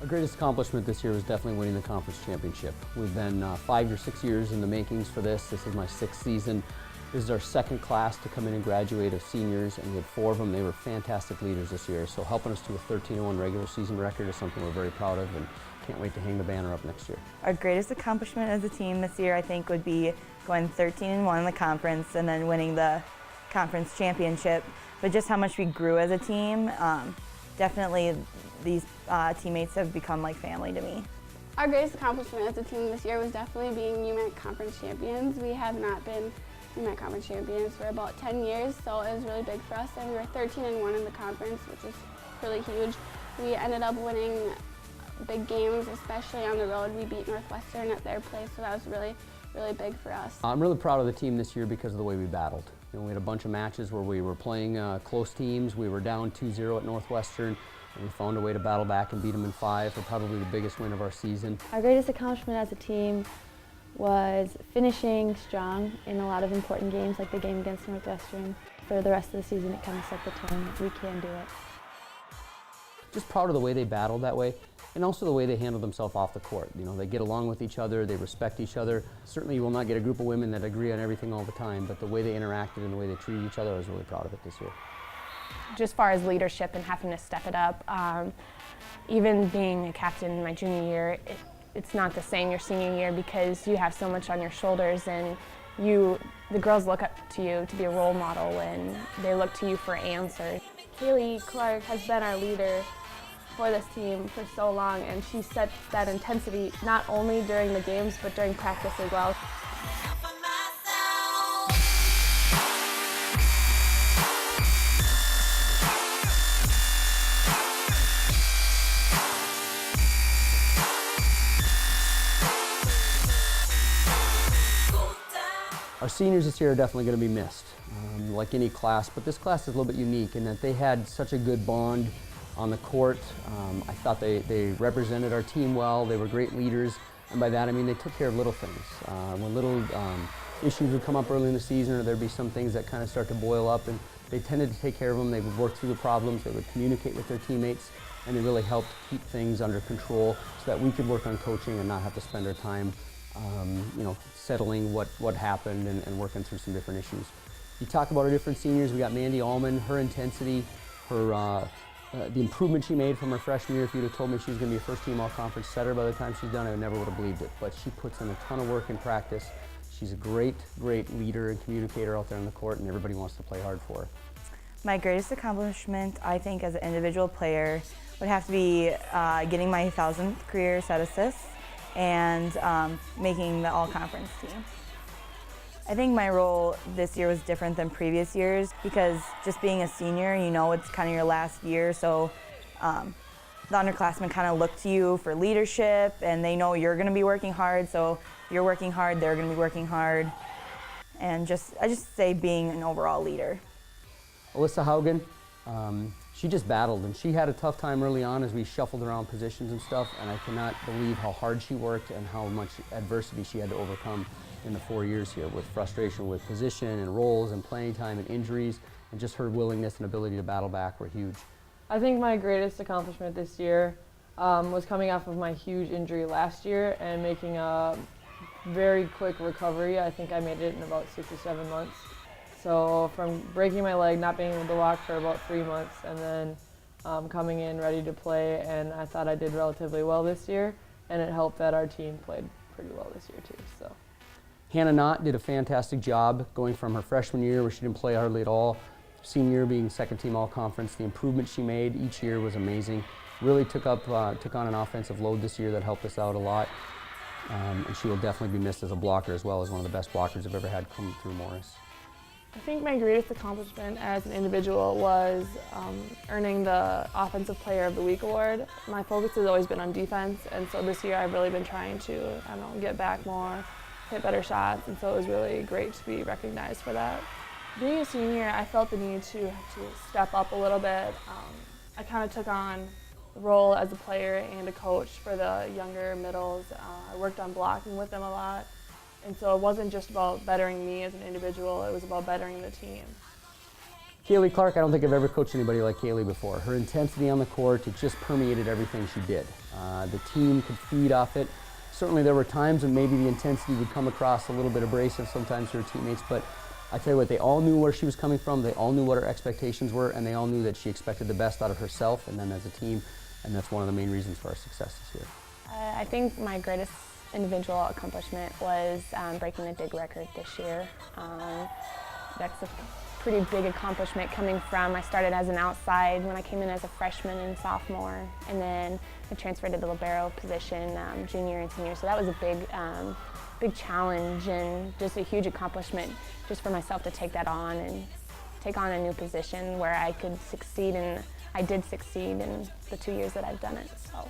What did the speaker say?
Our greatest accomplishment this year was definitely winning the conference championship. We've been 5 or 6 years in the makings for this. This is my 6th season. This is our 2nd class to come in and graduate of seniors, and we had 4 of them. They were fantastic leaders this year, so helping us to a 13-1 regular season record is something we're very proud of and can't wait to hang the banner up next year. Our greatest accomplishment as a team this year, I think, would be going 13-1 in the conference and then winning the conference championship. But just how much we grew as a team, definitely these teammates have become like family to me. Our greatest accomplishment as a team this year was definitely being UMAC Conference champions. We have not been UMAC Conference champions for about 10 years, so it was really big for us. And we were 13-1 in the conference, which was really huge. We ended up winning big games, especially on the road. We beat Northwestern at their place, so that was really, really big for us. I'm really proud of the team this year because of the way we battled. You know, we had a bunch of matches where we were playing close teams. We were down 2-0 at Northwestern, and we found a way to battle back and beat them in 5 for probably the biggest win of our season. Our greatest accomplishment as a team was finishing strong in a lot of important games, like the game against Northwestern. For the rest of the season, it kind of set the tone. We can do it. Just proud of the way they battled that way, and also the way they handled themselves off the court. You know, they get along with each other, they respect each other. Certainly you will not get a group of women that agree on everything all the time, but the way they interacted and the way they treated each other, I was really proud of it this year. Just as far as leadership and having to step it up, even being a captain in my junior year, it's not the same your senior year because you have so much on your shoulders, and the girls look up to you to be a role model, and they look to you for answers. Kaylee Clark has been our leader for this team for so long, and she sets that intensity not only during the games but during practice as well. Our seniors this year are definitely going to be missed, like any class, but this class is a little bit unique in that they had such a good bond on the court. I thought they represented our team well, they were great leaders, and by that I mean they took care of little things. When little issues would come up early in the season, or there'd be some things that kind of start to boil up, and they tended to take care of them. They would work through the problems, they would communicate with their teammates, and they really helped keep things under control so that we could work on coaching and not have to spend our time you know, settling what happened and working through some different issues. You talk about our different seniors, we got Mandy Allman, her intensity, her the improvement she made from her freshman year. If you'd have told me she was going to be a first-team all-conference setter by the time she's done, I never would have believed it. But she puts in a ton of work in practice. She's a great, great leader and communicator out there on the court, and everybody wants to play hard for her. My greatest accomplishment, I think, as an individual player would have to be getting my 1,000th career set assists and making the all-conference team. I think my role this year was different than previous years because just being a senior, you know, it's kind of your last year, so the underclassmen kind of look to you for leadership, and they know you're going to be working hard, so if you're working hard, they're going to be working hard. And I just say being an overall leader. Alyssa Haugen, she just battled, and she had a tough time early on as we shuffled around positions and stuff, and I cannot believe how hard she worked and how much adversity she had to overcome in the 4 years here, with frustration with position and roles and playing time and injuries, and just her willingness and ability to battle back were huge. I think my greatest accomplishment this year was coming off of my huge injury last year and making a very quick recovery. I think I made it in about 6 or 7 months. So from breaking my leg, not being able to walk for about 3 months, and then coming in ready to play, and I thought I did relatively well this year, and it helped that our team played pretty well this year too. So. Hannah Knott did a fantastic job going from her freshman year where she didn't play hardly at all, senior year being second-team all-conference. The improvement she made each year was amazing. Really took on an offensive load this year that helped us out a lot. And she will definitely be missed as a blocker as well as one of the best blockers I've ever had come through Morris. I think my greatest accomplishment as an individual was earning the Offensive Player of the Week award. My focus has always been on defense, and so this year I've really been trying to, get back more, hit better shots, and so it was really great to be recognized for that. Being a senior, I felt the need to step up a little bit. I kind of took on the role as a player and a coach for the younger middles. I worked on blocking with them a lot. And so it wasn't just about bettering me as an individual, it was about bettering the team. Kaylee Clark, I don't think I've ever coached anybody like Kaylee before. Her intensity on the court, it just permeated everything she did. The team could feed off it. Certainly there were times when maybe the intensity would come across a little bit abrasive sometimes to her teammates, but I tell you what, they all knew where she was coming from, they all knew what her expectations were, and they all knew that she expected the best out of herself and then as a team, and that's one of the main reasons for our success this year. I think my greatest individual accomplishment was breaking the dig record this year. That's a pretty big accomplishment coming from, I started as an outside when I came in as a freshman and sophomore, and then I transferred to the libero position junior and senior, so that was a big challenge and just a huge accomplishment just for myself to take that on and take on a new position where I could succeed, and I did succeed in the 2 years that I've done it. So.